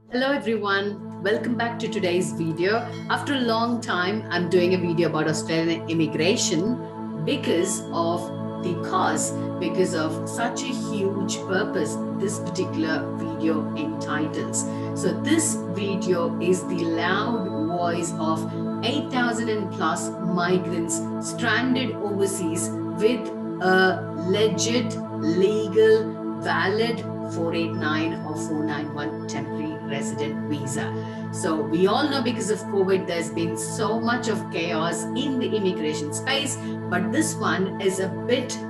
Hello everyone, welcome back to today's video. After a long time, I'm doing a video about Australian immigration because of the cause, because of such a huge purpose this particular video entitles. So this video is the loud voice of 8,000 and plus migrants stranded overseas with a legit, legal, valid 489 or 491 temporary resident visa. So we all know because of COVID, there's been so much of chaos in the immigration space, but this one is a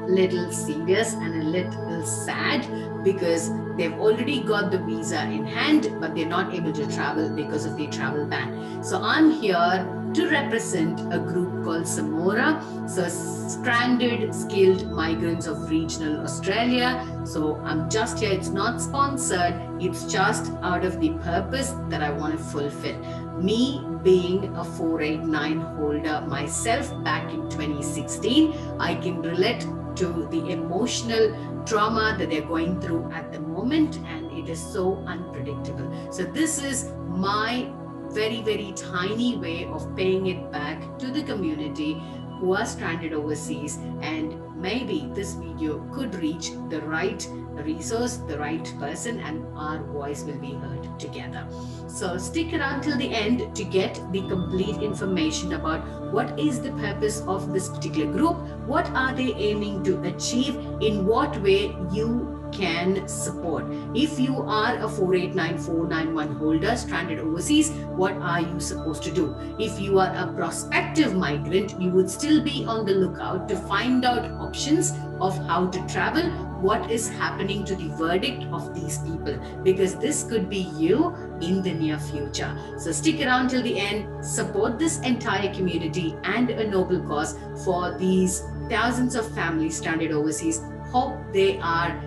little serious and a little sad because they've already got the visa in hand, but they're not able to travel because of the travel ban. So I'm here to represent a group called Samora, so stranded skilled migrants of regional Australia. So I'm just here, it's not sponsored, it's just out of the purpose that I want to fulfill. Me being a 489 holder myself back in 2016, I can relate to the emotional trauma that they're going through at the moment, and it is so unpredictable. So this is my very tiny way of paying it back to the community who are stranded overseas, and maybe this video could reach the right resource, the right person, and our voice will be heard together. So stick around till the end to get the complete information about what is the purpose of this particular group, what are they aiming to achieve, in what way you can support. If you are a 489 491 holder stranded overseas, what are you supposed to do? If you are a prospective migrant, you would still be on the lookout to find out options of how to travel, what is happening to the verdict of these people, because this could be you in the near future. So stick around till the end, support this entire community and a noble cause for these thousands of families stranded overseas. Hope they are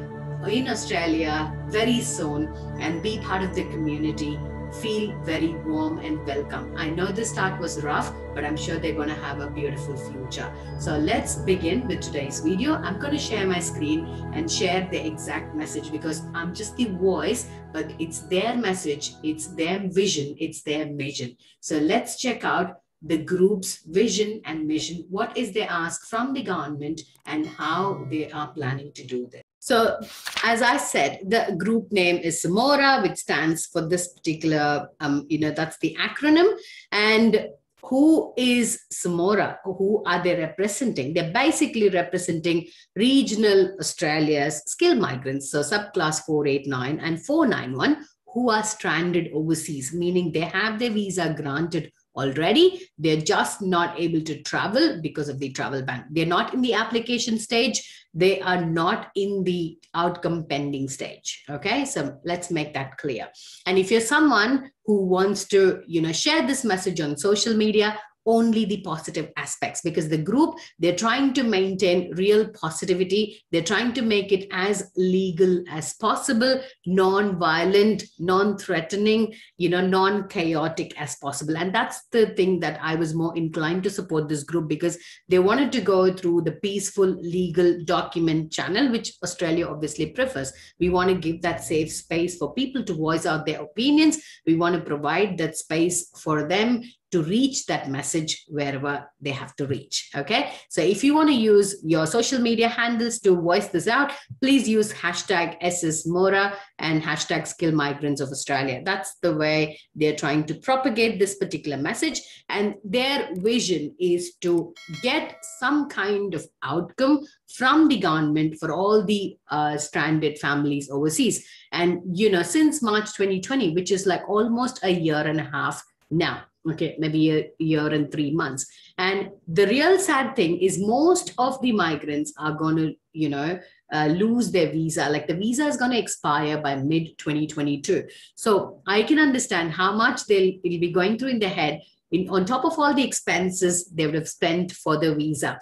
in Australia very soon and be part of the community. Feel very warm and welcome. I know the start was rough, but I'm sure they're going to have a beautiful future. So let's begin with today's video. I'm going to share my screen and share the exact message because I'm just the voice, but it's their message, it's their vision, it's their mission. So let's check out the group's vision and mission. What is their ask from the government and how they are planning to do this. So as I said, the group name is Samora, which stands for this particular, that's the acronym. And who is Samora? Who are they representing? They're basically representing regional Australia's skilled migrants, so subclass 489 and 491, who are stranded overseas, meaning they have their visa granted already. They're just not able to travel because of the travel ban. They're not in the application stage. They are not in the outcome pending stage. Okay, so let's make that clear. And if you're someone who wants to, share this message on social media, only the positive aspects, because the group, they're trying to maintain real positivity. They're trying to make it as legal as possible, non-violent, non-threatening, non-chaotic as possible. And that's the thing that I was more inclined to support this group, because they wanted to go through the peaceful legal document channel, which Australia obviously prefers. We want to give that safe space for people to voice out their opinions. We want to provide that space for them to reach that message wherever they have to reach. Okay, so if you want to use your social media handles to voice this out, please use hashtag #SSMora and hashtag Skill Migrants of Australia. That's the way they're trying to propagate this particular message. And their vision is to get some kind of outcome from the government for all the stranded families overseas. And, since March 2020, which is like almost a year and a half now, okay, maybe a year and 3 months. And the real sad thing is most of the migrants are going to, lose their visa. Like the visa is going to expire by mid 2022. So I can understand how much it'll be going through in their head. On top of all the expenses they would have spent for the visa,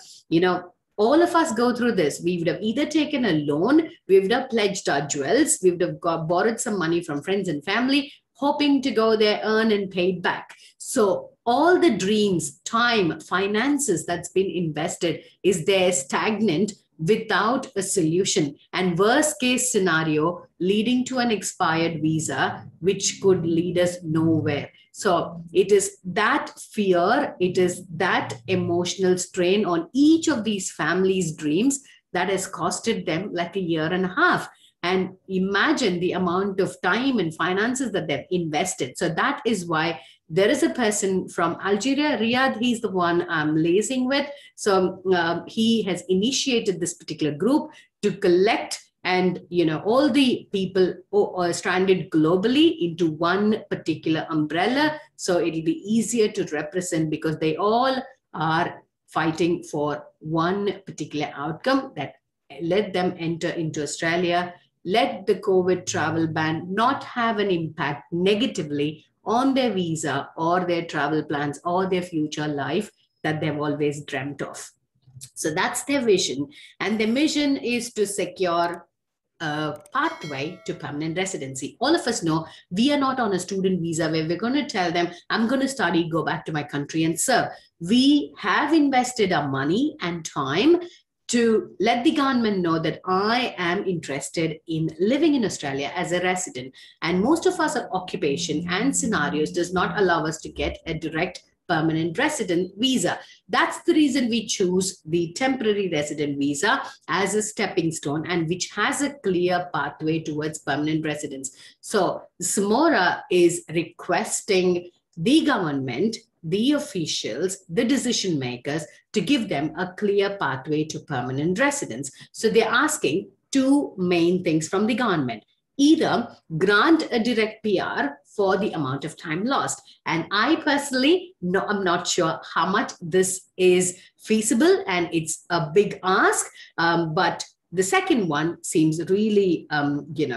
all of us go through this. We would have either taken a loan, we would have pledged our jewels, we would have borrowed some money from friends and family, hoping to go there, earn and pay it back. So all the dreams, time, finances that's been invested is there stagnant without a solution, and worst case scenario leading to an expired visa, which could lead us nowhere. So it is that fear, it is that emotional strain on each of these families' dreams that has costed them like a year and a half. And imagine the amount of time and finances that they've invested. So that is why there is a person from Algeria, Riyadh, he's the one I'm liaising with. So he has initiated this particular group to collect and all the people are stranded globally into one particular umbrella. So it'll be easier to represent because they all are fighting for one particular outcome, that let them enter into Australia, let the COVID travel ban not have an impact negatively on their visa or their travel plans or their future life that they've always dreamt of. So that's their vision. And their mission is to secure a pathway to permanent residency. All of us know we are not on a student visa where we're going to tell them, I'm going to study, go back to my country and serve. We have invested our money and time to let the government know that I am interested in living in Australia as a resident. And most of us, our occupation and scenarios does not allow us to get a direct permanent resident visa. That's the reason we choose the temporary resident visa as a stepping stone, and which has a clear pathway towards permanent residence. So Samora is requesting the government, the officials, the decision makers to give them a clear pathway to permanent residence. So they're asking two main things from the government. Either grant a direct PR for the amount of time lost. And I personally, I'm not sure how much this is feasible, and it's a big ask, but the second one seems really,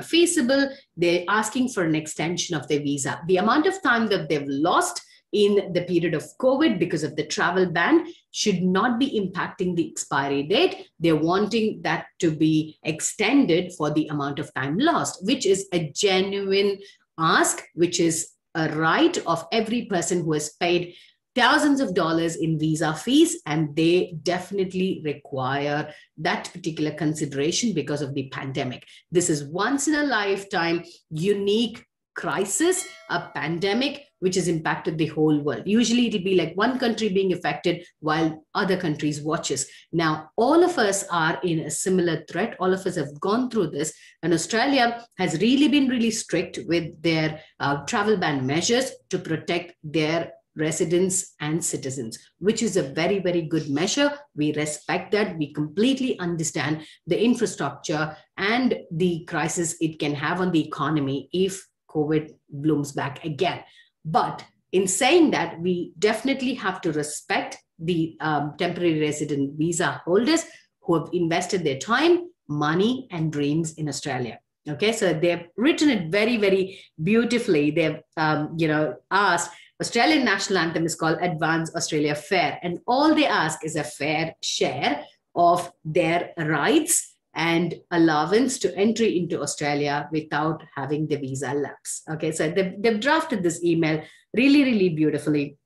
feasible. They're asking for an extension of their visa. The amount of time that they've lost in the period of COVID because of the travel ban should not be impacting the expiry date. They're wanting that to be extended for the amount of time lost, which is a genuine ask, which is a right of every person who has paid thousands of dollars in visa fees, and they definitely require that particular consideration because of the pandemic. This is once in a lifetime, unique crisis, a pandemic which has impacted the whole world. Usually it'll be like one country being affected while other countries watches. Now, all of us are in a similar threat. All of us have gone through this, and Australia has really been really strict with their travel ban measures to protect their residents and citizens, which is a very, very good measure. We respect that. We completely understand the infrastructure and the crisis it can have on the economy if COVID blooms back again. But in saying that, we definitely have to respect the temporary resident visa holders who have invested their time, money, and dreams in Australia. Okay, so they've written it very, very beautifully. They've, asked, Australian national anthem is called Advance Australia Fair, and all they ask is a fair share of their rights and allowance to entry into Australia without having the visa lapse. Okay, so they've drafted this email really, really beautifully.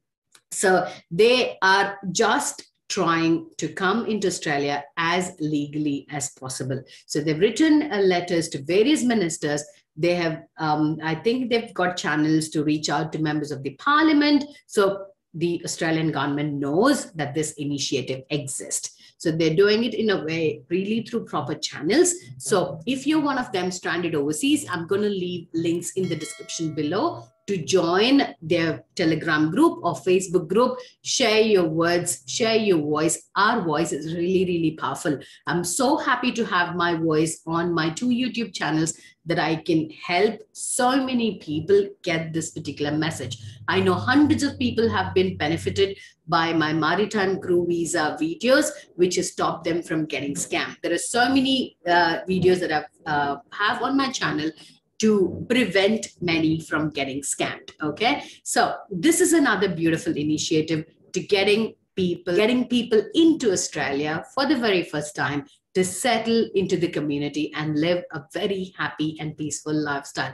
So they are just trying to come into Australia as legally as possible. So they've written letters to various ministers. They have, I think they've got channels to reach out to members of the parliament. So the Australian government knows that this initiative exists. So they're doing it in a way really through proper channels. So if you're one of them stranded overseas, I'm going to leave links in the description below to join their Telegram group or Facebook group. Share your words, share your voice. Our voice is really, really powerful. I'm so happy to have my voice on my 2 YouTube channels that I can help so many people get this particular message. I know hundreds of people have been benefited by my maritime crew visa videos, which has stopped them from getting scammed. There are so many videos that I have on my channel to prevent many from getting scammed. Okay, so this is another beautiful initiative to getting people into Australia for the very first time to settle into the community and live a very happy and peaceful lifestyle.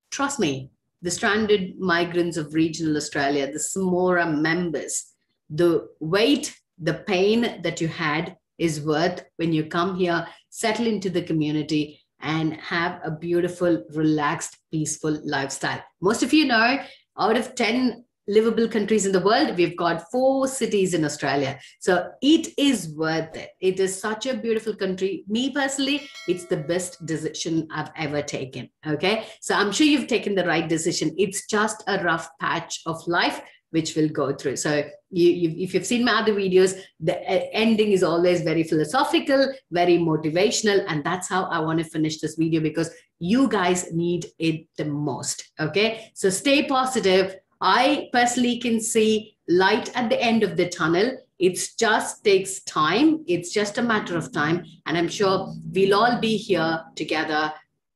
Trust me, the stranded migrants of regional Australia, the Samora members, the weight, the pain that you had is worth when you come here, settle into the community, and have a beautiful, relaxed, peaceful lifestyle. Most of you know, out of 10 livable countries in the world, we've got 4 cities in Australia. So it is worth it. It is such a beautiful country. Me personally, it's the best decision I've ever taken. Okay. So I'm sure you've taken the right decision. It's just a rough patch of life which we'll go through. So if you've seen my other videos, the ending is always very philosophical, very motivational. And that's how I want to finish this video, because you guys need it the most. Okay. So stay positive. I personally can see light at the end of the tunnel. It just takes time. It's just a matter of time. And I'm sure we'll all be here together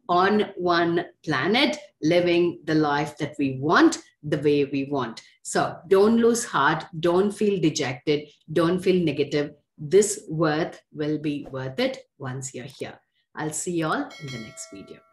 on one planet, living the life that we want, the way we want. So don't lose heart. Don't feel dejected. Don't feel negative. This will be worth it once you're here. I'll see you all in the next video.